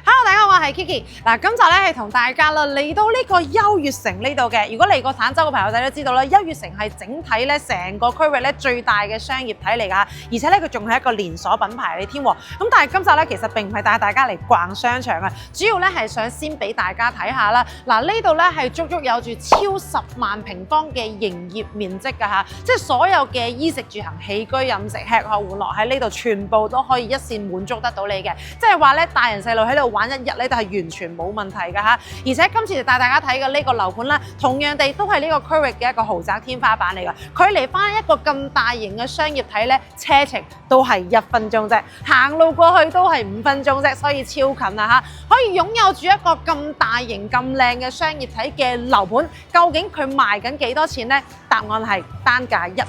Hello， 大家好，我係 Kiki。嗱，今集咧係同大家啦嚟到呢個優越城呢度嘅。如果嚟過坦洲嘅朋友仔都知道啦，優越城係整體咧成個區域咧最大嘅商業體嚟㗎，而且咧佢仲係一個連鎖品牌嚟添。咁但係今集咧其實並唔係帶大家嚟逛商場啊，主要咧係想先俾大家睇下啦。嗱，呢度咧係足足有住超10萬平方嘅營業面積㗎嚇，即係所有嘅衣食住行、起居飲食、吃喝玩樂喺呢度全部都可以一線滿足得到你嘅，即係話咧大人細路喺度玩一日咧都係完全冇問題㗎嚇。而且今次帶大家睇嘅呢個樓盤咧，同樣地都係呢個區域嘅一個豪宅天花板嚟㗎。距離翻一個咁大型嘅商業體咧，車程都係1分鐘啫，行路過去都係5分鐘啫，所以超近啊嚇！可以擁有住一個咁大型、咁靚嘅商業體嘅樓盤，究竟佢賣緊幾多錢呢？答案係單價12000。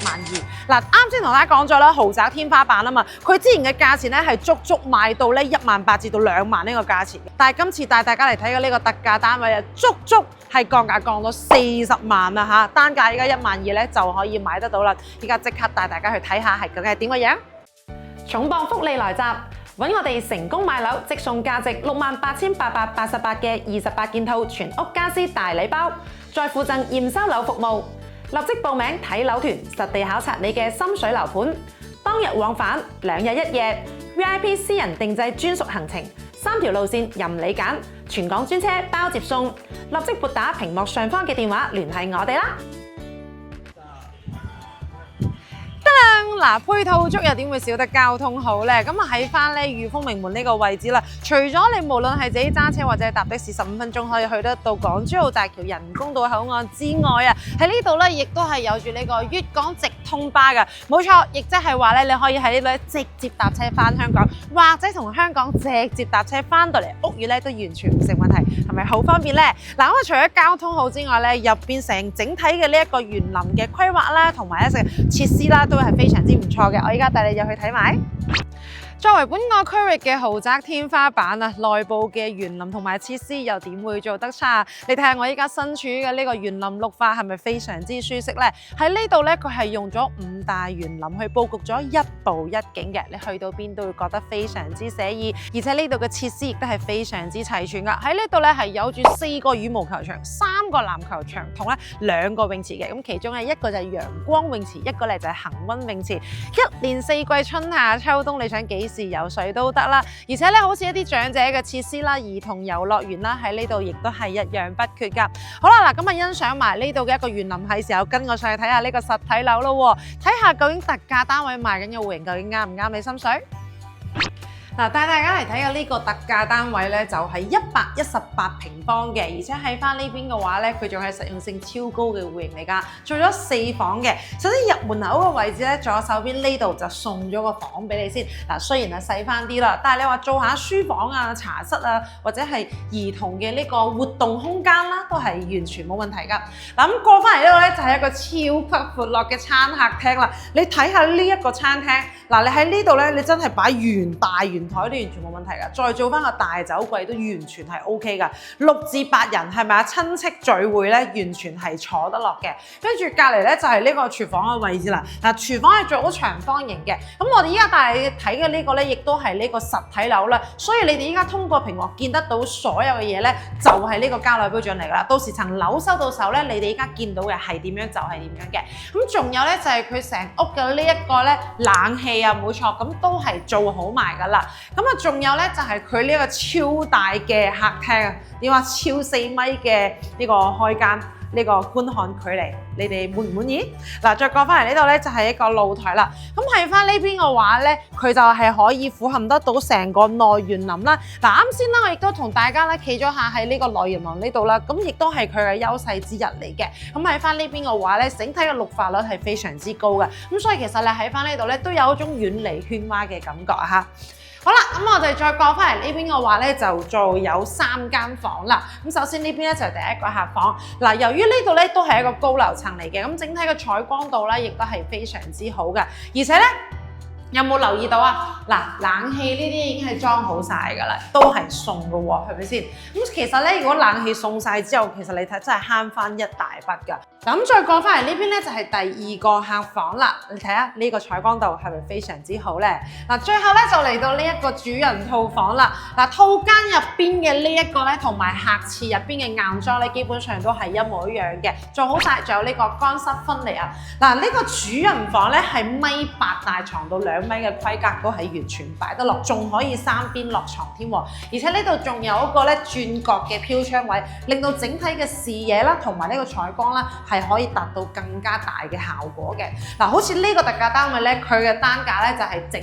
嗱，啱先同大家講咗啦，豪宅天花板啊嘛，佢之前嘅價錢咧係足足賣到咧18000至到2萬呢個價錢，但係今次帶大家嚟睇嘅呢個特價單位啊，足足係降價降到40萬啊嚇！單價而家12000咧就可以買得到啦。而家即刻帶大家去睇下係究竟係點個樣。重磅福利來襲，揾我哋成功買樓即送價值68888嘅28件套全屋家私大禮包，再附贈驗收樓服務。立即報名睇樓團，實地考察你嘅心水樓盤，當日往返2日1夜 ，VIP 私人定製專屬行程，3條路線任你揀，全港專車包接送。立即撥打屏幕上方嘅電話聯繫我哋啦！嗱，配套足又點會少得交通好呢？咁啊喺翻咧裕豐名門呢個位置啦，除咗你無論係自己揸車或者係搭的士15分鐘可以去得到港珠澳大橋人工島口岸之外啊，喺呢度咧亦都係有住呢個粵港直通巴㗎，冇錯，亦即係話咧你可以喺呢度咧直接搭車翻香港，或者同香港直接搭車翻到嚟屋苑咧都完全唔成問題，係咪好方便呢？嗱，咁啊除咗交通好之外咧，入邊成整體嘅呢一個園林嘅規劃啦，同埋一啲設施啦，都係非常之唔錯嘅。我而家帶你入去睇埋。作為本個區域嘅豪宅天花板啊，內部嘅園林同埋設施又點會做得差？你睇下我依家身處嘅呢個園林綠化係咪非常之舒適呢？喺呢度咧，佢係用咗5大園林去佈局咗一步一景嘅，你去到邊都會覺得非常之寫意。而且呢度嘅設施亦都係非常之齊全㗎。喺呢度咧係有住4個羽毛球場、3個籃球場同咧2個泳池嘅。咁其中咧一個就係陽光泳池，一個咧就係恆溫泳池。一年4季春夏秋冬，你想幾時游水都得啦，而且咧好似一啲長者嘅設施啦、兒童遊樂園啦，喺呢度亦都係一樣不缺㗎。好啦，嗱咁啊欣賞埋呢度嘅一個園林係時候，跟我上去睇下呢個實體樓咯，睇下究竟特價單位賣緊嘅戶型究竟啱唔啱你心水？嗱，帶大家嚟睇嘅呢個特價單位咧，就係118平方嘅，而且喺翻呢邊嘅話咧，佢仲係實用性超高嘅戶型嚟㗎，做咗4房嘅。首先入門口個位置咧，左手邊呢度就送咗個房俾你先。嗱，雖然係細翻啲啦，但係你話做下書房啊、茶室啊，或者係兒童嘅呢個活動空間啦，都係完全冇問題㗎。嗱，咁過翻嚟呢度咧，就係一個超級闊落嘅餐客廳啦。你睇下呢一個餐廳，嗱，你喺呢度咧，你真係擺大圓台都完全冇問題㗎，再做翻個大酒櫃都完全係 OK 㗎。6至8人係咪啊？親戚聚會咧，完全係坐得落嘅。跟住隔離咧就係呢個廚房嘅位置啦。嗱，廚房係做好長方形嘅。咁我哋依家帶你睇嘅呢個咧，亦都係呢個實體樓啦。所以你哋依家通過屏幕見得到所有嘅嘢咧，就係呢個交樓標準嚟㗎啦。到時層樓收到手咧，你哋依家見到嘅係點樣就係點樣嘅。咁仲有咧就係佢成屋嘅呢一個咧冷氣啊，冇錯，咁都係做好埋㗎啦。咁啊，仲有咧就係佢呢一個超大嘅客廳啊，點話超4米嘅呢個開間，呢個觀看距離，你哋滿唔滿意？嗱，再過翻嚟呢度咧就係一個露台啦。咁喺翻呢邊嘅話咧，佢就係可以俯瞰得到成個內園林啦。嗱，啱先啦，我亦都同大家咧企咗下喺呢個內園林呢度啦，咁亦都係佢嘅優勢之一嚟嘅。咁喺翻呢邊嘅話咧，整體嘅綠化率係非常之高嘅。咁所以其實你喺翻呢度咧都有一種遠離喧譁嘅感覺啊嚇。好啦，咁我哋再過翻嚟呢邊嘅話咧，就做有3間房啦。咁首先呢邊咧就係第一個客房。嗱，由於呢度咧都係一個高樓層嚟嘅，咁整體嘅採光度咧亦都係非常之好嘅，而且咧有冇留意到啊？嗱，冷氣呢啲已經係裝好晒㗎啦，都係送㗎喎，係咪先？咁其實咧，如果冷氣送晒之後，其實你睇真係慳翻一大筆㗎。咁再過翻嚟呢邊咧，就係第二個客房啦。你睇下呢個採光度係咪非常之好咧？嗱，最後咧就嚟到呢一個主人套房啦。嗱，套間入邊嘅呢一個咧，同埋客廁入邊嘅硬裝咧，基本上都係一模一樣嘅，做好晒，仲有呢個乾濕分離啊。嗱，呢個主人房咧係1.8米大床到2米嘅規格，都係完全擺得落，仲可以3邊落床添喎。而且呢度仲有一個咧轉角嘅飄窗位，令到整體嘅視野啦，同埋呢個採光啦，係可以達到更加大嘅效果嘅。嗱，好似呢個特價單位咧，佢嘅單價咧就係整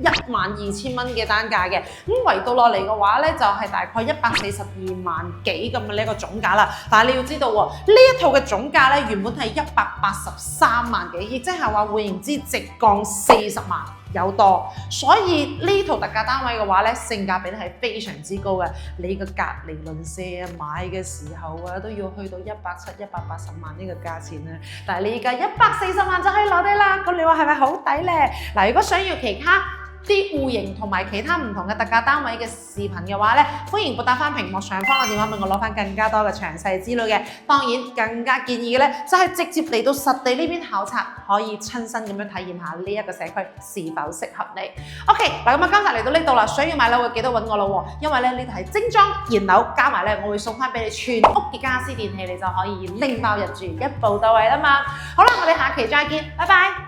12000蚊嘅單價嘅。咁圍到落嚟嘅話咧，就係大概142萬幾咁嘅呢一個總價啦。但係你要知道喎，呢一套嘅總價咧原本係183萬幾，亦即係話換言之直降40萬。有多，所以呢套特價單位嘅話咧，性價比咧係非常之高嘅。你個隔離鄰舍買嘅時候啊，都要去到170、180萬呢個價錢咧。但係你而家140萬就可以攞低啦，咁你話係咪好抵咧？嗱，如果想要其他啲戶型同埋其他唔同嘅特價單位嘅視頻嘅話咧，歡迎撥打翻屏幕上方嘅電話，問我攞翻更加多嘅詳細資料嘅。當然更加建議嘅咧，就係直接嚟到實地呢邊考察，可以親身咁樣體驗下呢一個社區是否適合你。OK， 嗱咁啊，今日嚟到呢度啦，想要買樓會記得揾我咯喎，因為咧呢度係精裝現樓，加埋咧我會送翻俾你全屋嘅家私電器，你就可以拎包入住，一步到位啦嘛。好啦，我哋下期再見，拜拜。